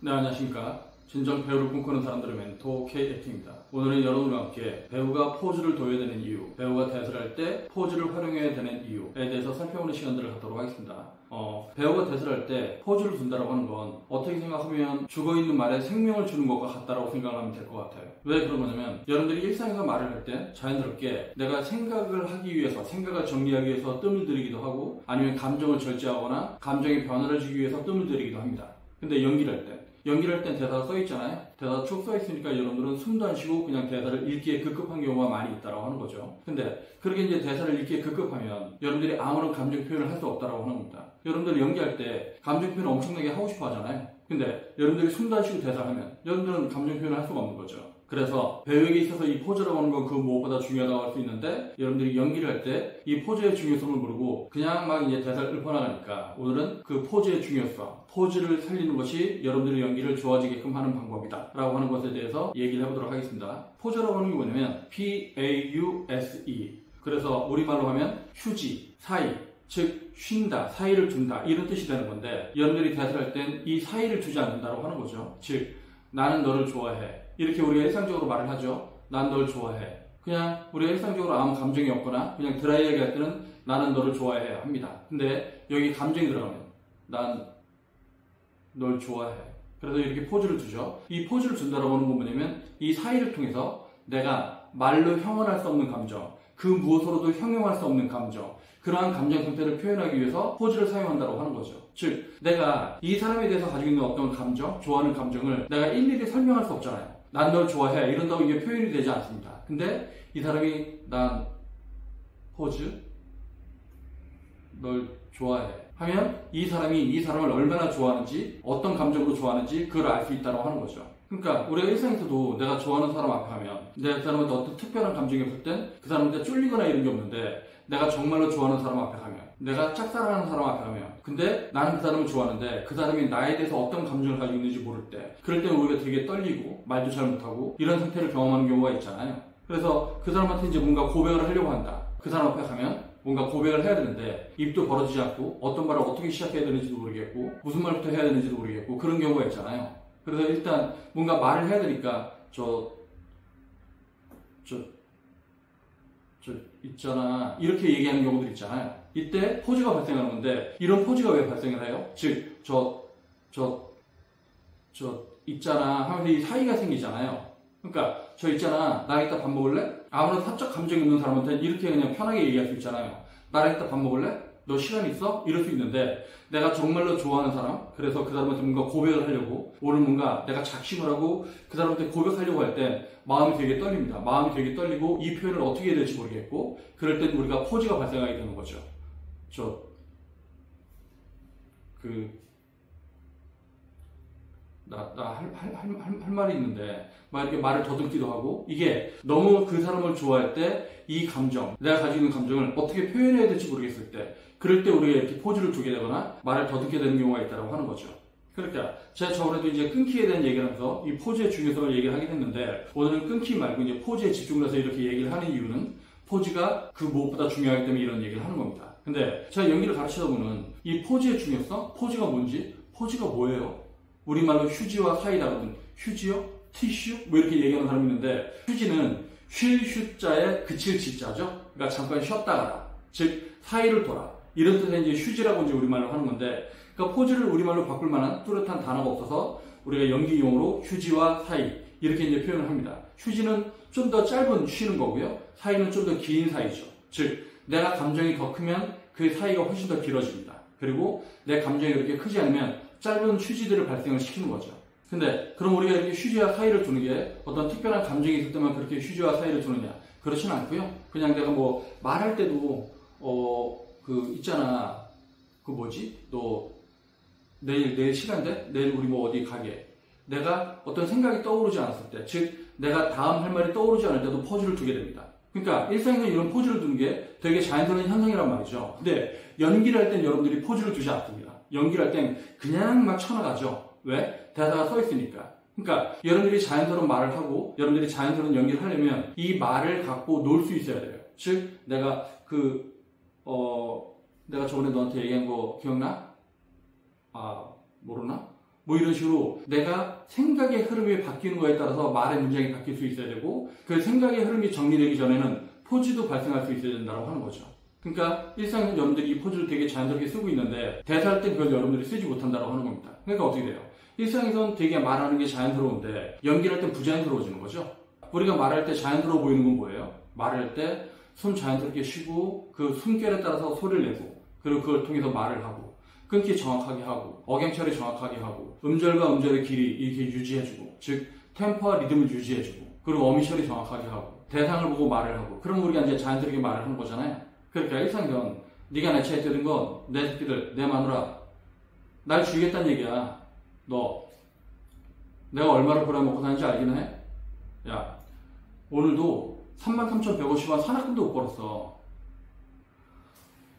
네, 안녕하십니까. 진정 배우를 꿈꾸는 사람들의 멘토 K액트입니다. 오늘은 여러분과 함께 배우가 포즈를 둬야 되는 이유, 배우가 대사를 할 때 포즈를 활용해야 되는 이유에 대해서 살펴보는 시간들을 갖도록 하겠습니다. 배우가 대사를 할 때 포즈를 둔다라고 하는 건 어떻게 생각하면 죽어있는 말에 생명을 주는 것과 같다라고 생각하면 될 것 같아요. 왜 그런 거냐면 여러분들이 일상에서 말을 할 때 자연스럽게 내가 생각을 하기 위해서, 생각을 정리하기 위해서 뜸을 들이기도 하고 아니면 감정을 절제하거나 감정의 변화를 주기 위해서 뜸을 들이기도 합니다. 근데 연기를 할 땐 대사가 써있잖아요. 대사가 쭉 써있으니까 여러분들은 숨도 안 쉬고 그냥 대사를 읽기에 급급한 경우가 많이 있다고 하는 거죠. 근데 그렇게 이제 대사를 읽기에 급급하면 여러분들이 아무런 감정 표현을 할 수 없다고 하는 겁니다. 여러분들 연기할 때 감정 표현을 엄청나게 하고 싶어 하잖아요. 근데 여러분들이 숨도 안 쉬고 대사를 하면 여러분들은 감정 표현을 할 수가 없는 거죠. 그래서 배우에게 있어서 이 포즈라고 하는 건 그 무엇보다 중요하다고 할 수 있는데 여러분들이 연기를 할 때 이 포즈의 중요성을 모르고 그냥 막 이제 대사를 읊어나가니까 오늘은 그 포즈의 중요성, 포즈를 살리는 것이 여러분들의 연기를 좋아지게끔 하는 방법이다 라고 하는 것에 대해서 얘기를 해보도록 하겠습니다. 포즈라고 하는 게 뭐냐면 P-A-U-S-E, 그래서 우리말로 하면 휴지, 사이, 즉 쉰다, 사이를 둔다 이런 뜻이 되는 건데 여러분들이 대사를 할 땐 이 사이를 두지 않는다고 하는 거죠. 즉 나는 너를 좋아해, 이렇게 우리가 일상적으로 말을 하죠. 난 널 좋아해. 그냥 우리가 일상적으로 아무 감정이 없거나 그냥 드라이하게 할 때는 나는 너를 좋아해 합니다. 근데 여기 감정이 들어가면 난 널 좋아해. 그래서 이렇게 포즈를 두죠. 이 포즈를 준다라고 하는 건 뭐냐면 이 사이를 통해서 내가 말로 형언할 수 없는 감정, 그 무엇으로도 형용할 수 없는 감정, 그러한 감정 상태를 표현하기 위해서 포즈를 사용한다고 하는 거죠. 즉 내가 이 사람에 대해서 가지고 있는 어떤 감정, 좋아하는 감정을 내가 일일이 설명할 수 없잖아요. 난 널 좋아해 이런다고 이게 표현이 되지 않습니다. 근데 이 사람이 난 포즈 널 좋아해 하면 이 사람이 이 사람을 얼마나 좋아하는지, 어떤 감정으로 좋아하는지 그걸 알 수 있다고 하는 거죠. 그러니까 우리가 일상에서도 내가 좋아하는 사람 앞에 하면 내가 그 사람한테 어떤 특별한 감정이 없을 땐 그 사람한테 쫄리거나 이런 게 없는데 내가 정말로 좋아하는 사람 앞에 가면, 내가 짝사랑하는 사람 앞에 가면, 근데 나는 그 사람을 좋아하는데 그 사람이 나에 대해서 어떤 감정을 가지고 있는지 모를 때, 그럴 때는 우리가 되게 떨리고 말도 잘 못하고 이런 상태를 경험하는 경우가 있잖아요. 그래서 그 사람한테 이제 뭔가 고백을 하려고 한다. 그 사람 앞에 가면 뭔가 고백을 해야 되는데 입도 벌어지지 않고 어떤 말을 어떻게 시작해야 되는지도 모르겠고 무슨 말부터 해야 되는지도 모르겠고 그런 경우가 있잖아요. 그래서 일단 뭔가 말을 해야 되니까 저 있잖아 이렇게 얘기하는 경우들 있잖아요. 이때 포즈가 발생하는 건데 이런 포즈가 왜 발생을 해요? 즉 저 있잖아 하면서 이 사이가 생기잖아요. 그러니까 저 있잖아 나랑 이따 밥 먹을래? 아무런 사적 감정이 없는 사람한테는 이렇게 그냥 편하게 얘기할 수 있잖아요. 나랑 이따 밥 먹을래? 너 시간 있어? 이럴 수 있는데 내가 정말로 좋아하는 사람, 그래서 그 사람한테 뭔가 고백을 하려고, 오늘 뭔가 내가 작심을 하고 그 사람한테 고백하려고 할 때 마음이 되게 떨립니다. 마음이 되게 떨리고 이 표현을 어떻게 해야 될지 모르겠고 그럴 땐 우리가 포즈가 발생하게 되는 거죠. 할 말이 있는데 막 이렇게 말을 더듬기도 하고, 이게 너무 그 사람을 좋아할 때 이 감정, 내가 가지고 있는 감정을 어떻게 표현해야 될지 모르겠을 때, 그럴 때 우리가 이렇게 포즈를 두게 되거나 말을 더듬게 되는 경우가 있다고 하는 거죠. 그러니까 제가 저번에도 이제 끊기에 대한 얘기를 하면서 이 포즈의 중요성을 얘기를 하긴 했는데 오늘은 끊기 말고 이제 포즈에 집중을 해서 이렇게 얘기를 하는 이유는 포즈가 그 무엇보다 중요하기 때문에 이런 얘기를 하는 겁니다. 근데 제가 연기를 가르치다 보면 이 포즈의 중요성, 포즈가 뭔지, 포즈가 뭐예요? 우리말로 휴지와 사이다 그러면 휴지요? 티슈? 뭐 이렇게 얘기하는 사람이 있는데 휴지는 쉴 휴자에 그칠 지자죠? 그러니까 잠깐 쉬었다 가라. 즉 사이를 둬라. 이런 뜻의 이제 휴지라고 이제 우리말로 하는 건데, 그러니까 포즈를 우리말로 바꿀 만한 뚜렷한 단어가 없어서 우리가 연기용으로 휴지와 사이 이렇게 이제 표현을 합니다. 휴지는 좀 더 짧은 쉬는 거고요. 사이는 좀 더 긴 사이죠. 즉 내가 감정이 더 크면 그 사이가 훨씬 더 길어집니다. 그리고 내 감정이 그렇게 크지 않으면 짧은 휴지들을 발생을 시키는 거죠. 근데 그럼 우리가 이렇게 휴지와 사이를 두는 게 어떤 특별한 감정이 있을 때만 그렇게 휴지와 사이를 두느냐? 그렇진 않고요. 그냥 내가 뭐 말할 때도 있잖아. 너 내일 시간 돼? 내일 우리 뭐 어디 가게? 내가 어떤 생각이 떠오르지 않았을 때, 즉 내가 다음 할 말이 떠오르지 않을 때도 포즈를 두게 됩니다. 그러니까 일상에서 이런 포즈를 두는 게 되게 자연스러운 현상이란 말이죠. 근데 연기를 할 땐 여러분들이 포즈를 두지 않습니다. 연기를 할 땐 그냥 막 쳐나가죠. 왜? 대사가 써 있으니까. 그러니까 여러분들이 자연스러운 말을 하고 여러분들이 자연스러운 연기를 하려면 이 말을 갖고 놀 수 있어야 돼요. 즉 내가 내가 저번에 너한테 얘기한 거 기억나? 모르나? 뭐 이런 식으로 내가 생각의 흐름이 바뀌는 거에 따라서 말의 문장이 바뀔 수 있어야 되고 그 생각의 흐름이 정리되기 전에는 포즈도 발생할 수 있어야 된다고 하는 거죠. 그러니까 일상에서 여러분들이 이 포즈를 되게 자연스럽게 쓰고 있는데 대사할 때 그걸 여러분들이 쓰지 못한다고 하는 겁니다. 그러니까 어떻게 돼요? 일상에서는 되게 말하는 게 자연스러운데 연기할 때 부자연스러워지는 거죠. 우리가 말할 때 자연스러워 보이는 건 뭐예요? 말할 때 손 자연스럽게 쉬고 그 숨결에 따라서 소리를 내고 그리고 그걸 통해서 말을 하고 끊기 정확하게 하고 억양 처리 정확하게 하고 음절과 음절의 길이 이렇게 유지해주고 즉 템포와 리듬을 유지해주고 그리고 어미 처리 정확하게 하고 대상을 보고 말을 하고 그럼 우리가 이제 자연스럽게 말을 하는 거잖아요. 그러니까 일상전 네가 내 차에 뜨는 건 내 새끼들 내 마누라 날 죽이겠다는 얘기야. 너 내가 얼마를 벌어먹고 사는지 알긴 해? 야 오늘도 33,150원 산악금도 못 벌었어.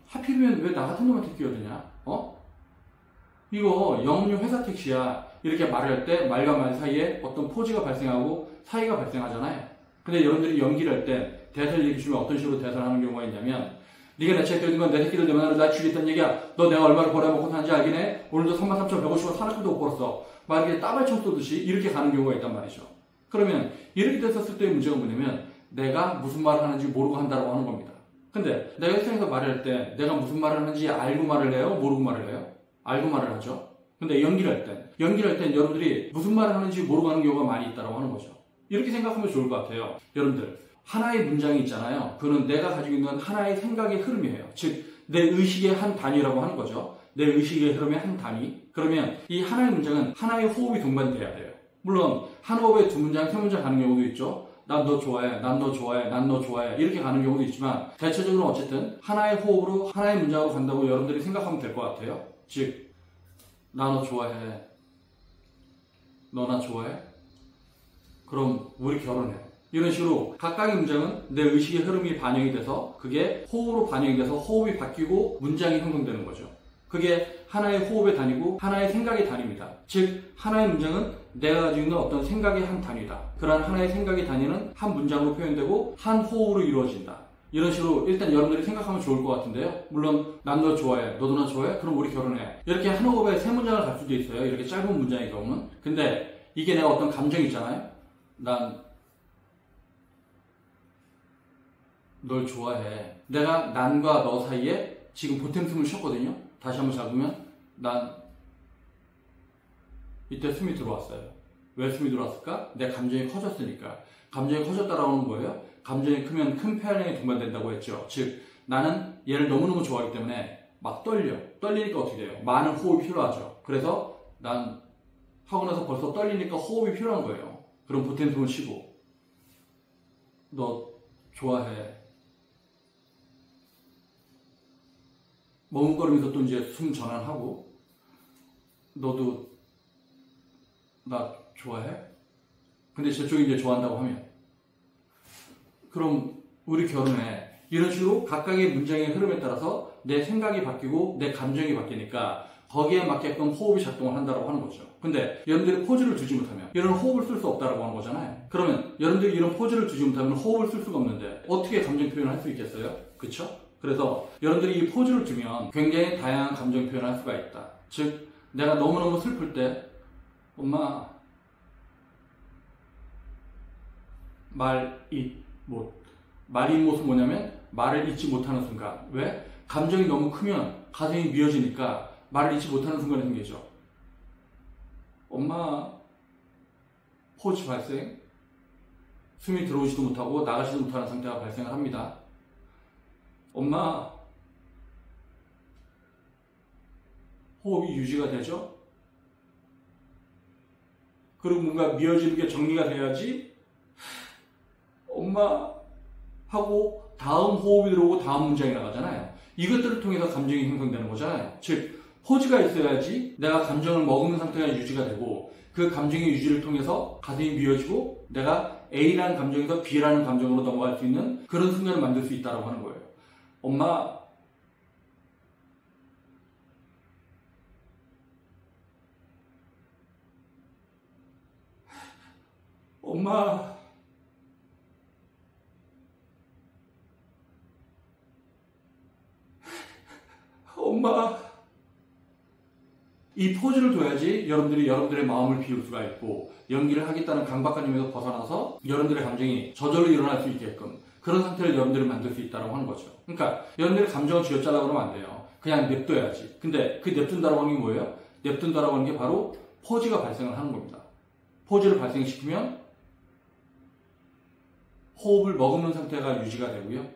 하필이면 왜 나 같은 놈한테 끼어드냐? 이거 영업용 회사 택시야. 이렇게 말을 할 때 말과 말 사이에 어떤 포즈가 발생하고 사이가 발생하잖아요. 근데 여러분들이 연기를 할 때 대사를 얘기해주면 어떤 식으로 대사를 하는 경우가 있냐면 네가 내 차에 끼어든 건 내 새끼들 내 마누라 나 죽이겠다는 얘기야. 너 내가 얼마를 벌어먹고 사는지 알긴 해? 오늘도 33,150원 산악금도 못 벌었어. 막 이렇게 따발총 쏘듯이 이렇게 가는 경우가 있단 말이죠. 그러면 이렇게 됐었을 때의 문제가 뭐냐면 내가 무슨 말을 하는지 모르고 한다고 하는 겁니다. 근데 내가 일상에서 말을 할 때 내가 무슨 말을 하는지 알고 말을 해요? 모르고 말을 해요? 알고 말을 하죠. 근데 연기를 할 땐 여러분들이 무슨 말을 하는지 모르고 하는 경우가 많이 있다고 하는 거죠. 이렇게 생각하면 좋을 것 같아요. 여러분들 하나의 문장이 있잖아요. 그거는 내가 가지고 있는 하나의 생각의 흐름이에요. 즉 내 의식의 한 단위라고 하는 거죠. 내 의식의 흐름의 한 단위. 그러면 이 하나의 문장은 하나의 호흡이 동반돼야 돼요. 물론 한 호흡에 두 문장, 세 문장 가는 경우도 있죠. 난 너 좋아해, 난 너 좋아해, 난 너 좋아해 이렇게 가는 경우도 있지만 대체적으로 어쨌든 하나의 호흡으로 하나의 문장으로 간다고 여러분들이 생각하면 될 것 같아요. 즉 나 너 좋아해, 너 나 좋아해? 그럼 우리 결혼해. 이런 식으로 각각의 문장은 내 의식의 흐름이 반영이 돼서 그게 호흡으로 반영이 돼서 호흡이 바뀌고 문장이 형성되는 거죠. 그게 하나의 호흡의 단위고 하나의 생각의 단위입니다. 즉 하나의 문장은 내가 가지고 있는 어떤 생각의 한 단위다. 그러한 하나의 생각의 단위는 한 문장으로 표현되고 한 호흡으로 이루어진다. 이런 식으로 일단 여러분들이 생각하면 좋을 것 같은데요. 물론 난 너 좋아해, 너도 나 좋아해? 그럼 우리 결혼해. 이렇게 한 호흡에 세 문장을 갈 수도 있어요. 이렇게 짧은 문장의 경우는. 근데 이게 내가 어떤 감정이 있잖아요. 난 널 좋아해. 내가 난과 너 사이에 지금 보탬 숨을 쉬었거든요. 다시 한번 잡으면 난 이때 숨이 들어왔어요. 왜 숨이 들어왔을까? 내 감정이 커졌으니까. 감정이 커졌다라고 하는 거예요. 감정이 크면 큰 폐활량이 동반된다고 했죠. 즉 나는 얘를 너무너무 좋아하기 때문에 막 떨려. 떨리니까 어떻게 돼요? 많은 호흡이 필요하죠. 그래서 난 하고 나서 벌써 떨리니까 호흡이 필요한 거예요. 그럼 보탬 숨을 쉬고 너 좋아해. 머뭇거리면서 또 이제 숨 전환하고 너도 나 좋아해? 근데 저쪽이 이제 좋아한다고 하면 그럼 우리 결혼해. 이런 식으로 각각의 문장의 흐름에 따라서 내 생각이 바뀌고 내 감정이 바뀌니까 거기에 맞게끔 호흡이 작동을 한다고 하는 거죠. 근데 여러분들이 포즈를 두지 못하면 이런 호흡을 쓸 수 없다고 하는 거잖아요. 그러면 여러분들이 이런 포즈를 두지 못하면 호흡을 쓸 수가 없는데 어떻게 감정 표현을 할 수 있겠어요? 그쵸? 그래서 여러분들이 이 포즈를 두면 굉장히 다양한 감정 표현을 할 수가 있다. 즉 내가 너무너무 슬플 때 엄마 말이 못은 뭐냐면 말을 잊지 못하는 순간. 왜? 감정이 너무 크면 가슴이 미어지니까 말을 잊지 못하는 순간이 생기죠. 엄마 포즈 발생, 숨이 들어오지도 못하고 나가지도 못하는 상태가 발생을 합니다. 엄마 호흡이 유지가 되죠? 그리고 뭔가 미어지는 게 정리가 돼야지 엄마 하고 다음 호흡이 들어오고 다음 문장이 나가잖아요. 이것들을 통해서 감정이 형성되는 거잖아요. 즉 포즈가 있어야지 내가 감정을 머금는 상태가 유지가 되고 그 감정의 유지를 통해서 가슴이 미어지고 내가 A라는 감정에서 B라는 감정으로 넘어갈 수 있는 그런 순간을 만들 수 있다고 하는 거예요. 엄마 엄마 엄마 이 포즈를 둬야지 여러분들이 여러분들의 마음을 비울 수가 있고 연기를 하겠다는 강박관념에서 벗어나서 여러분들의 감정이 저절로 일어날 수 있게끔 그런 상태를 여러분들이 만들 수 있다고 하는 거죠. 그러니까 여러분들의 감정을 쥐어짜려고 그러면 안 돼요. 그냥 냅둬야지. 근데 그 냅둔다라고 하는 게 뭐예요? 냅둔다라고 하는 게 바로 포즈가 발생을 하는 겁니다. 포즈를 발생시키면 호흡을 머금는 상태가 유지가 되고요.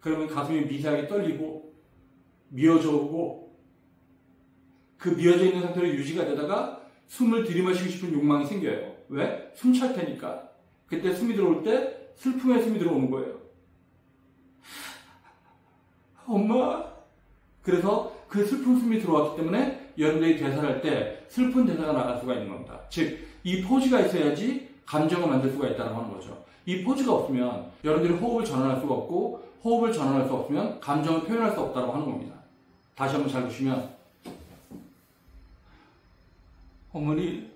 그러면 가슴이 미세하게 떨리고 미어져 오고 그 미어져 있는 상태로 유지가 되다가 숨을 들이마시고 싶은 욕망이 생겨요. 왜? 숨 찰 테니까. 그때 숨이 들어올 때 슬픔에 숨이 들어오는 거예요. 엄마. 그래서 그 슬픈 숨이 들어왔기 때문에 여러분들이 대사를 할 때 슬픈 대사가 나갈 수가 있는 겁니다. 즉, 이 포즈가 있어야지 감정을 만들 수가 있다는 하는 거죠. 이 포즈가 없으면 여러분들이 호흡을 전환할 수가 없고 호흡을 전환할 수 없으면 감정을 표현할 수 없다고 하는 겁니다. 다시 한번 잘 보시면 어머니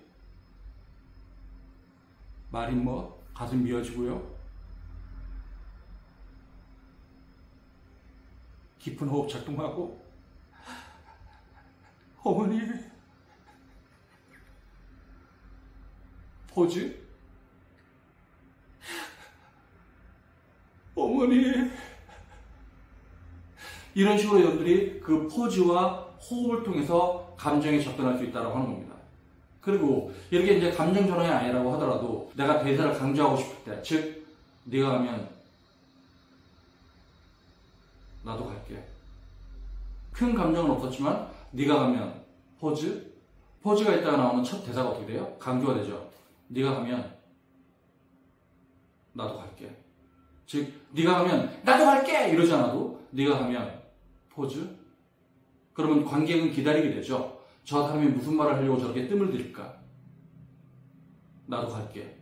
말이 뭐 가슴 미어지고요. 깊은 호흡 작동하고 어머니 포즈 어머니 이런 식으로 여러분들이 그 포즈와 호흡을 통해서 감정에 접근할 수 있다고 하는 겁니다. 그리고 이렇게 이제 감정 전환이 아니라고 하더라도 내가 대사를 강조하고 싶을 때, 즉 네가 가면 나도 갈게. 큰 감정은 없었지만 네가 가면 포즈가 있다가 나오는 첫 대사가 어떻게 돼요? 강조가 되죠. 네가 가면 나도 갈게. 즉 네가 가면 나도 갈게 이러지 않아도 네가 가면 포즈? 그러면 관객은 기다리게 되죠. 저 사람이 무슨 말을 하려고 저렇게 뜸을 들일까? 나도 갈게.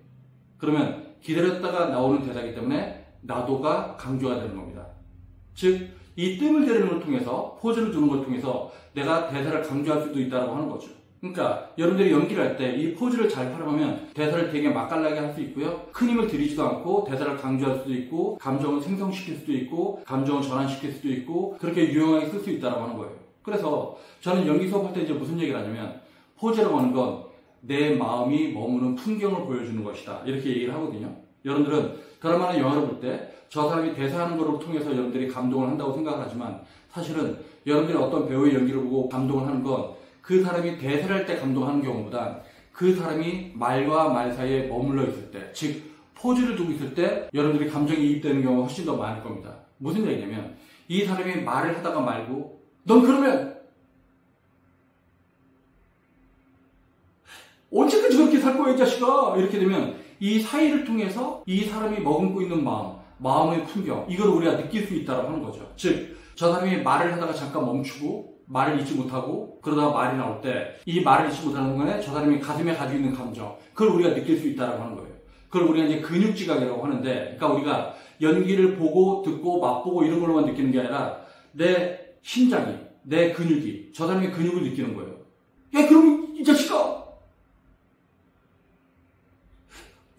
그러면 기다렸다가 나오는 대사이기 때문에 나도가 강조가 되는 겁니다. 즉, 이 뜸을 들이는 걸 통해서 포즈를 두는 걸 통해서 내가 대사를 강조할 수도 있다고 하는 거죠. 그러니까 여러분들이 연기를 할 때 이 포즈를 잘 활용하면 대사를 되게 맛깔나게 할 수 있고요. 큰 힘을 들이지도 않고 대사를 강조할 수도 있고 감정을 생성시킬 수도 있고 감정을 전환시킬 수도 있고 그렇게 유용하게 쓸 수 있다고 하는 거예요. 그래서 저는 연기 수업할 때 이제 무슨 얘기를 하냐면 포즈라고 하는 건 내 마음이 머무는 풍경을 보여주는 것이다. 이렇게 얘기를 하거든요. 여러분들은 드라마나 영화를 볼 때 저 사람이 대사하는 것을 통해서 여러분들이 감동을 한다고 생각을 하지만 사실은 여러분들이 어떤 배우의 연기를 보고 감동을 하는 건 그 사람이 대사를 할 때 감동하는 경우보단 그 사람이 말과 말 사이에 머물러 있을 때, 즉 포즈를 두고 있을 때 여러분들이 감정이 이입되는 경우가 훨씬 더 많을 겁니다. 무슨 얘기냐면 이 사람이 말을 하다가 말고 넌 그러면 언제까지 그렇게 살 거야 이 자식아 이렇게 되면 이 사이를 통해서 이 사람이 머금고 있는 마음의 풍경 이걸 우리가 느낄 수 있다고 하는 거죠. 즉 저 사람이 말을 하다가 잠깐 멈추고 말을 잊지 못하고 그러다가 말이 나올 때 이 말을 잊지 못하는 순간에 저 사람이 가슴에 가지고 있는 감정 그걸 우리가 느낄 수 있다고 하는 거예요. 그걸 우리가 이제 근육지각이라고 하는데 그러니까 우리가 연기를 보고 듣고 맛보고 이런 걸로만 느끼는 게 아니라 내 심장이 내 근육이 저 사람의 근육을 느끼는 거예요. 야 그럼 이 자식아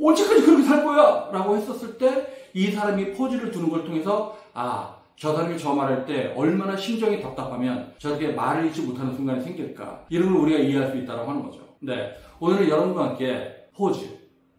언제까지 그렇게 살 거야? 라고 했었을 때 이 사람이 포즈를 두는 걸 통해서 저 사람이 저 말할 때 얼마나 심정이 답답하면 저렇게 말을 잊지 못하는 순간이 생길까 이런 걸 우리가 이해할 수 있다고 하는 거죠. 네, 오늘은 여러분과 함께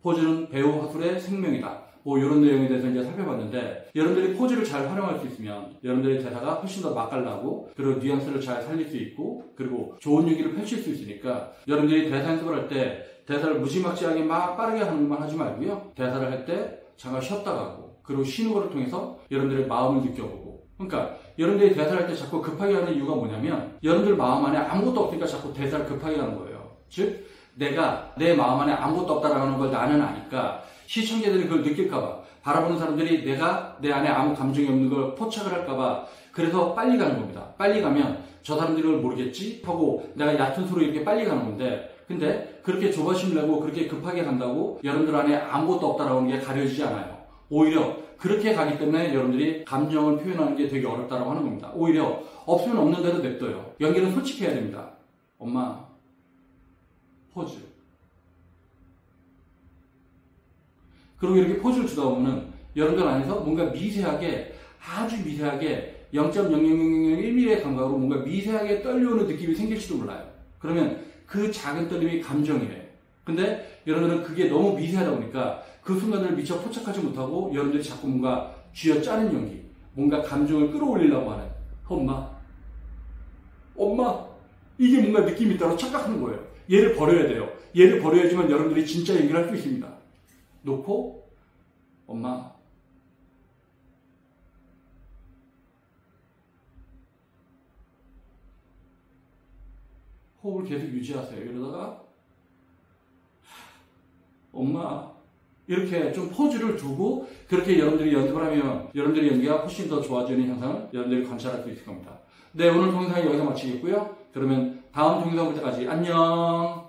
포즈는 배우 화술의 생명이다 이런 내용에 대해서 이제 살펴봤는데 여러분들이 포즈를 잘 활용할 수 있으면 여러분들의 대사가 훨씬 더 맛깔나고 그리고 뉘앙스를 잘 살릴 수 있고 그리고 좋은 얘기를 펼칠 수 있으니까 여러분들이 대사 연습을 할 때 대사를 무지막지하게 막 빠르게 하는 것만 하지 말고요. 대사를 할 때 잠깐 쉬었다 가고 그리고 쉬는 것을 통해서 여러분들의 마음을 느껴보고 그러니까 여러분들이 대사를 할 때 자꾸 급하게 하는 이유가 뭐냐면 여러분들 마음 안에 아무것도 없으니까 자꾸 대사를 급하게 하는 거예요. 즉 내가 내 마음 안에 아무것도 없다라는 걸 나는 아니까 시청자들이 그걸 느낄까봐 바라보는 사람들이 내가 내 안에 아무 감정이 없는 걸 포착을 할까봐 그래서 빨리 가는 겁니다. 빨리 가면 저 사람들이 그걸 모르겠지 하고 내가 얕은 소리 이렇게 빨리 가는 건데 근데 그렇게 조바심 내고 그렇게 급하게 간다고 여러분들 안에 아무것도 없다라는 게 가려지지 않아요. 오히려 그렇게 가기 때문에 여러분들이 감정을 표현하는 게 되게 어렵다고 하는 겁니다. 오히려 없으면 없는 대로 냅둬요. 연기는 솔직해야 됩니다. 엄마 포즈 그리고 이렇게 포즈를 주다 보면은 여러분들 안에서 뭔가 미세하게 아주 미세하게 0.00001mm의 감각으로 뭔가 미세하게 떨려오는 느낌이 생길지도 몰라요. 그러면 그 작은 떨림이 감정이래요. 근데 여러분들은 그게 너무 미세하다 보니까 그 순간을 미처 포착하지 못하고 여러분들이 자꾸 뭔가 쥐어짜는 연기, 뭔가 감정을 끌어올리려고 하는 엄마 이게 뭔가 느낌이 있다고 착각하는 거예요. 얘를 버려야 돼요. 얘를 버려야지만 여러분들이 진짜 연기를 할 수 있습니다. 놓고 엄마 호흡을 계속 유지하세요. 이러다가 엄마 이렇게 좀 포즈를 두고 그렇게 여러분들이 연습을 하면 여러분들의 연기가 훨씬 더 좋아지는 현상을 여러분들이 관찰할 수 있을 겁니다. 네, 오늘 동영상은 여기서 마치겠고요. 그러면 다음 동영상 볼 때까지 안녕.